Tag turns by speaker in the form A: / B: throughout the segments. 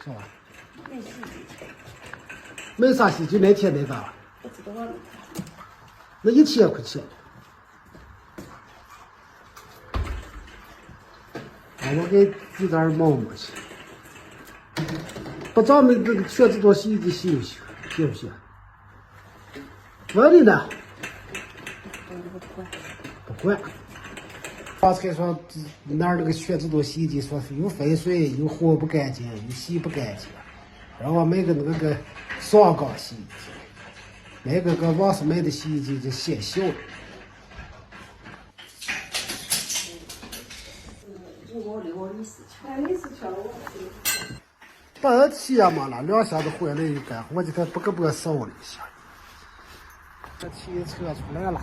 A: 是吧？
B: 没洗，
A: 没啥洗，就那天那个，
B: 不知道了。
A: 那1000块钱。我给几袋毛毛去，把咱们这个全自动洗衣机洗一洗，行不行？问你呢？不管。刚才说哪儿那个全自动洗衣机说又费水又活不干净又洗不干净，让我买个那个双缸洗衣机，买个网上买的洗衣机就嫌小了。白天嘛了，2下子回来一干，我就给不扫了一下。这汽车出来了。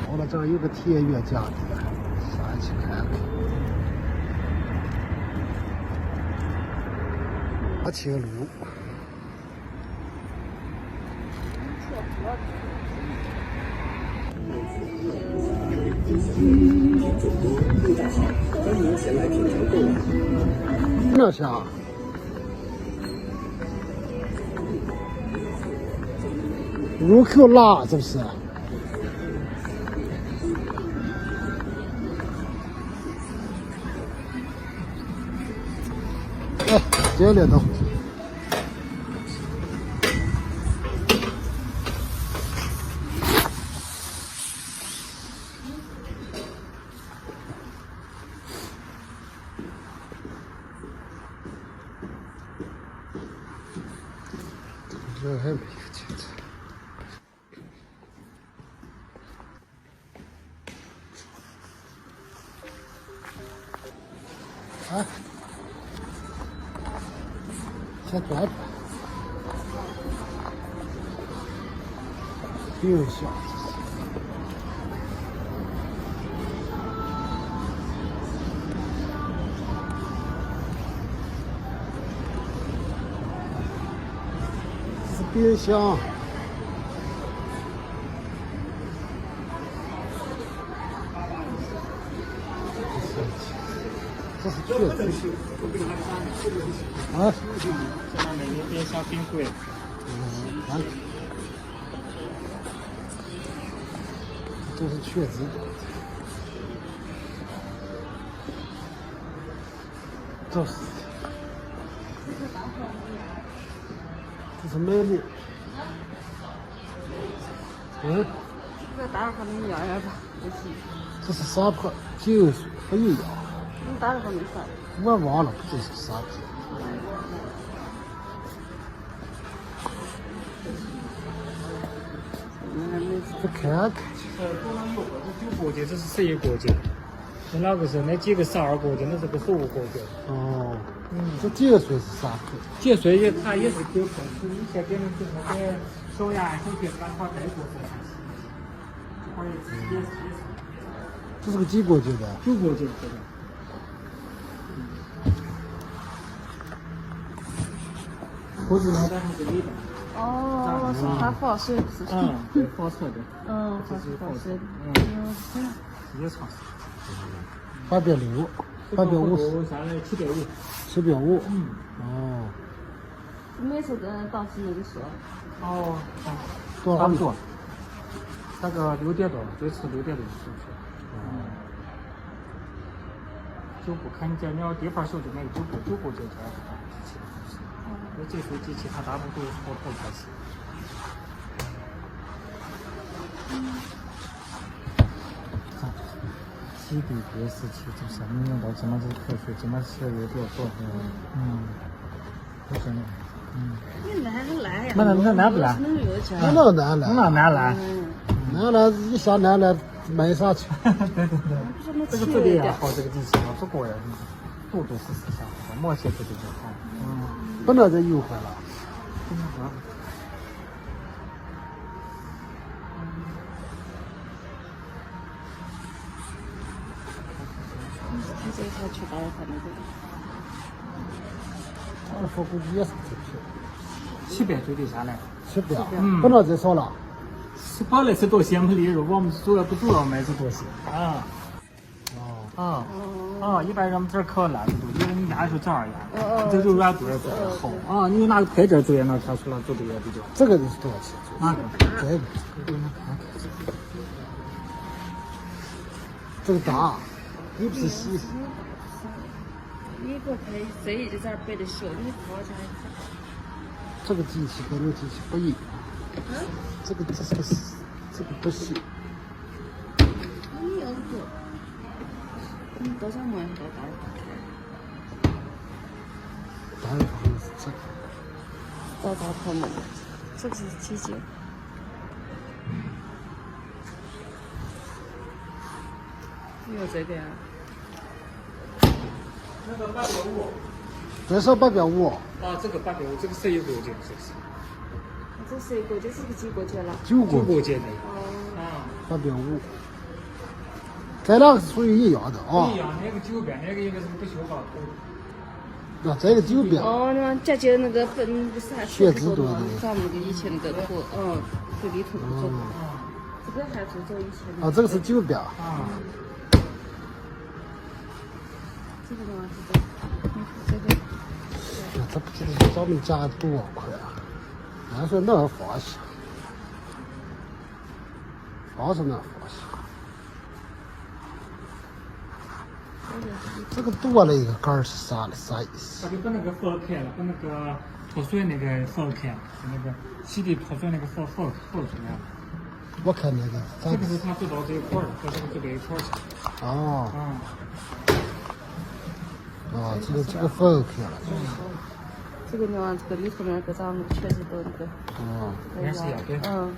A: 到了这儿有个田园家庭，上去看看。大青路。那下。入口辣，这不是？哎，这里头。这还没有进去。啊，先转转，冰箱。这是冰箱。这是确实啊，
C: 这上面有点小冰柜。
A: 看，这是确实的，这是买的，
B: 这打上你要吧，不行。
A: 这是啥牌？9岁还有药。
B: 你打上没啥？
A: 我忘了这是啥牌。这看看。
C: 多了6个，这9国际，这是11国际。那哪个是那几个12国际，那是个15国际。
A: 哦，这节水是啥牌？
C: 节水也它也是给控制，以前给人就是给手呀、手机干跑带过这样子。这块也是。
A: 这是个几国际的
C: ？9国际这个。锅子呢，在它这里边。
B: 哦，是它防水是吧？
C: 对，防水的。
B: 防水的。
C: 直接尝试。
A: 860，850，750。
C: 下来750。
A: 750。哦。
B: 每次跟当时那个说。
C: 哦。
A: 多少多？
C: 那个6点多，这次6点多是不是？9步，看你在你要地方小就买9步，9步就这样子。那这水机其他大部分都是火头开始。洗地别时期就是你用到怎么这口水，怎么是有多多。不真的。
B: 你懒是懒呀？
C: 那懒不懒？
A: 那难了。难了，一下难了，买啥去？
C: 对。这个质地也好，这个机器好，不过呀，多是下，磨些质地就好。
A: 本来就油坏了。
B: 他这一套去打他那个。
A: 我说估计也是这批。
C: 700最低下来。
A: 7标，不能再少了。
C: 本来是多些没利润，我们主要卖是多些啊。一般人我们这儿烤烂子多，因为你压的时候正好压，这肉软度也比较好啊。你拿个拍件做也能看出来，做的也比较。
A: 这个是多少钱？
C: 哪个？
A: 这个大，又不是细。
B: 你给我拍这一点摆的小，你多少钱？
A: 这个机器跟那个机器不一样。这个不行。
B: 你要做，你多少毛多大？
A: 大的好像是这个。
B: 多大泡沫？这个是几斤？你要这个呀？
C: 那个8.5。
A: 这是8.5。
C: 啊，这个8.5，这个11块钱，是不是？
B: 这11块钱是不是几块钱了
A: 9
C: 块钱的。
A: 8.5。这两个是属于一样的啊。
C: 一样，那个9标，那个应该是不锈钢头。
A: 啊，这个9标。
B: 哦，你看这就那个不是还
A: 血脂多的。
B: 咱们那个以前那个图，就里头那种。这个还是走以前的。
A: 啊，这个是9标。
B: 这个呢是这个。
A: 这不知道咱们加多少块啊？俺说那放下，放是那放下。这个多了一个杆是啥意思？
C: 它就把那个缝开了，把那个脱水那个缝开了，那个洗涤脱水那个缝出来了。
A: 我看那个。
C: 这个是他做到这一块儿，和这个做到一块儿去。
A: 哦。这个缝开了。
B: 这个呢，这个里头那个咱们确实都那个。
C: 也是要的。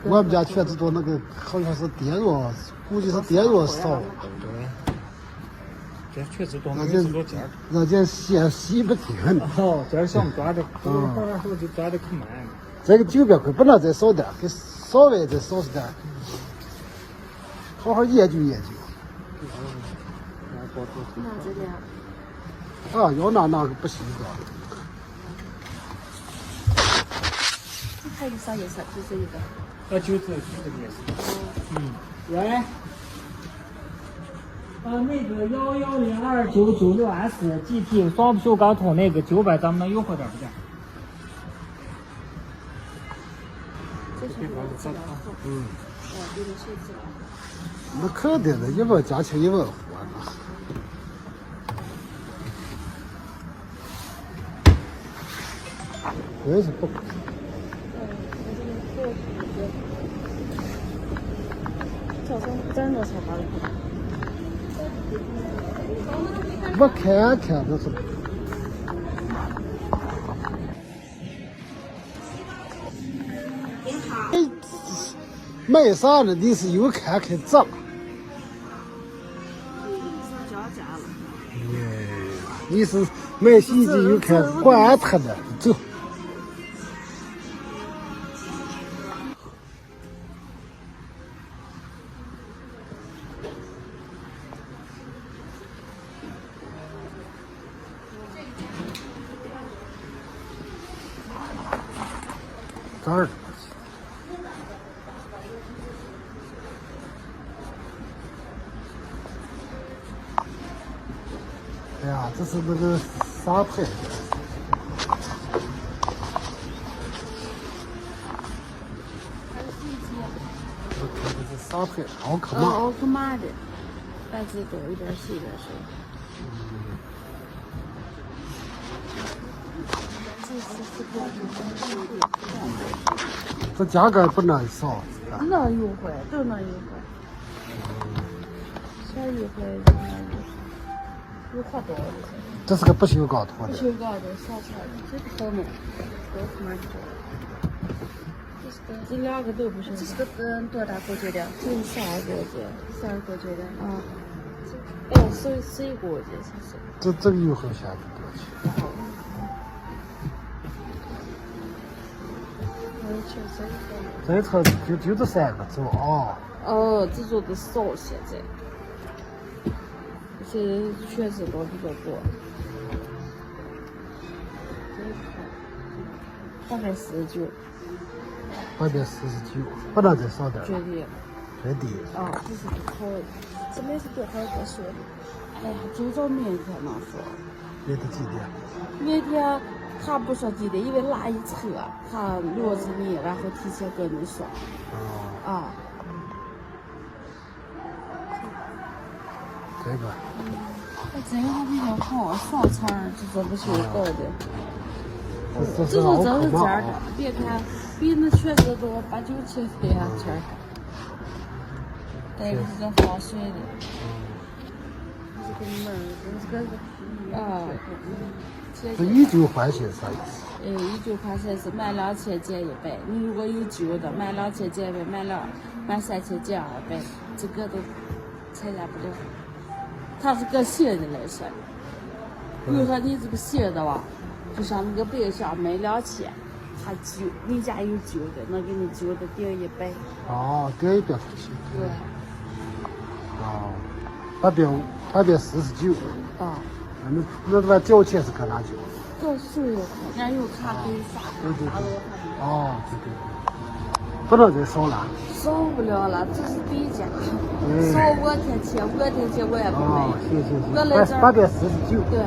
A: 我们家确实多那个，好像是电弱，估计是电弱少。
C: 对。这确实多，
A: 人家洗不停。
C: 这想抓的，后头就抓的可慢。
A: 这个900块不能再少点，给稍微再少点，好好研究研究。
B: 拿这个呀？
A: 啊，要拿个不行的。
B: 这还有啥颜色？就这一个。
C: 就这个颜色。喂。那个110299624 GT 双不锈钢桶那个900，咱们能优惠点不点？
B: 这是这个。有点设计了。
A: 那肯定的，1万加起1万换了。真是不。
B: 真的才8块。
A: 我看这是。卖啥呢？你是又看涨。你是买洗衣机又看管他呢，走。这儿。哎呀，这是那个啥牌子？我看这是啥牌？奥克玛。
B: 奥克玛的，牌子多一点，细一点是。
A: 这价格不能少。
B: 能优惠，都能优惠。小优惠有好多。
A: 这是个不锈钢托的。
B: 不锈钢的小菜，这个好弄，都是蛮多。这两个都不是。这是个多大锅具的？这是12锅具，12锅具的。11锅具是。
A: 这个油好像不多钱。这车就这3个走啊。
B: 这做的少现在。现在确实都比较多。大概49。
A: 849，不能再少点了。
B: 绝对。
A: 最低。
B: 哦，这是好，这边是多少个说的？哎呀，就找明天能说。
A: 明天几点？
B: 明天他不说几点，因为拉一车，他约着你，然后提前跟你说。
A: 哦。
B: 啊。
A: 这个。
B: 这个还比较好，上层这不锈钢的。
A: 这
B: 这个真是
A: 这
B: 尖儿的，别看比那确实多8、9千的呀，尖儿。这个是个防水的。这个门儿，这个啊。
A: 这以旧换新啥意思？
B: 以旧换新是满2000减100，你如果有旧的，满2000减100，满3000减200，这个都参加不了。它是跟新的来说，比如说你这个新的吧，就像那个冰箱卖2000，它旧，你家有旧的，能给你旧的顶100。
A: 哦，顶100块钱。
B: 对。
A: 哦，849。
B: 啊。
A: 那把交钱是搁哪交？
B: 这是有卡，人有卡可以刷。
A: 对。哦，对。不能再少了。
B: 少不了了，这是底价。少5天钱，5天钱我也不卖。
A: 行。
B: 我来这
A: 849。
B: 对。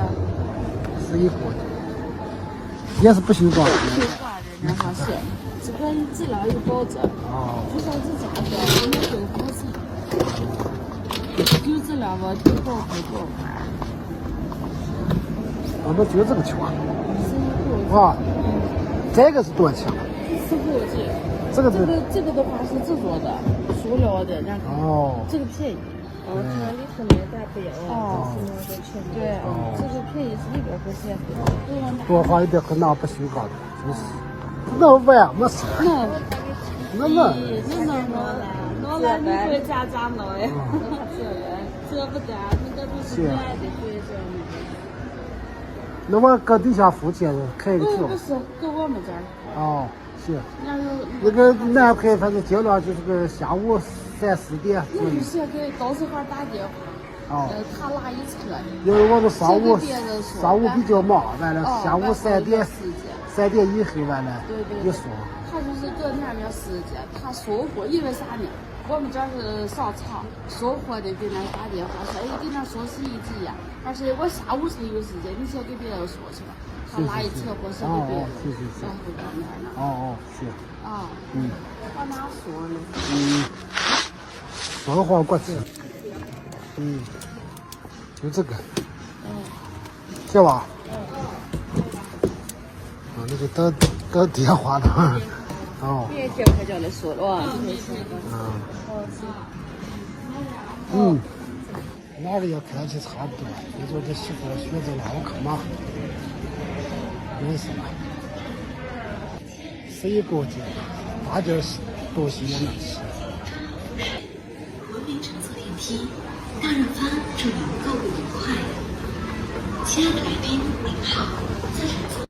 A: 是一伙的。也是不锈钢。
B: 不锈钢的，然后是这个质量有保证。
A: 哦。
B: 就像这家的，我们都不是。有质量我都保护。
A: 我们就这个钱。哇，这个是多少钱？15
B: 斤。这个的话是制作的，塑料的，然后这个便宜。
D: 它里头那大不一样。
B: 对，这个便宜是100块钱。
A: 多花一点可拿不锈钢的，真是。那玩没事。
B: 那能你回家咋弄呀？这不得，那个都是软的，对着呢。
A: 那我搁底下付钱开个票。
B: 不是，搁我们这儿。
A: 哦，行。那个南开反正尽量就是个下午3、4点。
B: 那不行，给董事长打电话。他拉一车。
A: 因为我们上午比较忙，完了下午3点以后完了一说。
B: 他就是搁那边时间，他收货，因为啥呢？我们这是上厂收货的，给那打电话说，给那说是一急呀，而且我下午才有时间，你先给别人说去吧。他拉一车货是给别人，然后到那儿呢。
A: 是。
B: 往哪说呢？
A: 双黄瓜子。就这个。行吧。那个等电话呢。
B: 别接快叫来说了哇。
A: 哪个也看起差不多，你说这媳妇选择哪个干嘛？没事了，11公斤，大点东西也能吃。
E: 文明乘坐电梯，大润发祝您购物愉快。亲爱的来宾，您好，自乘坐。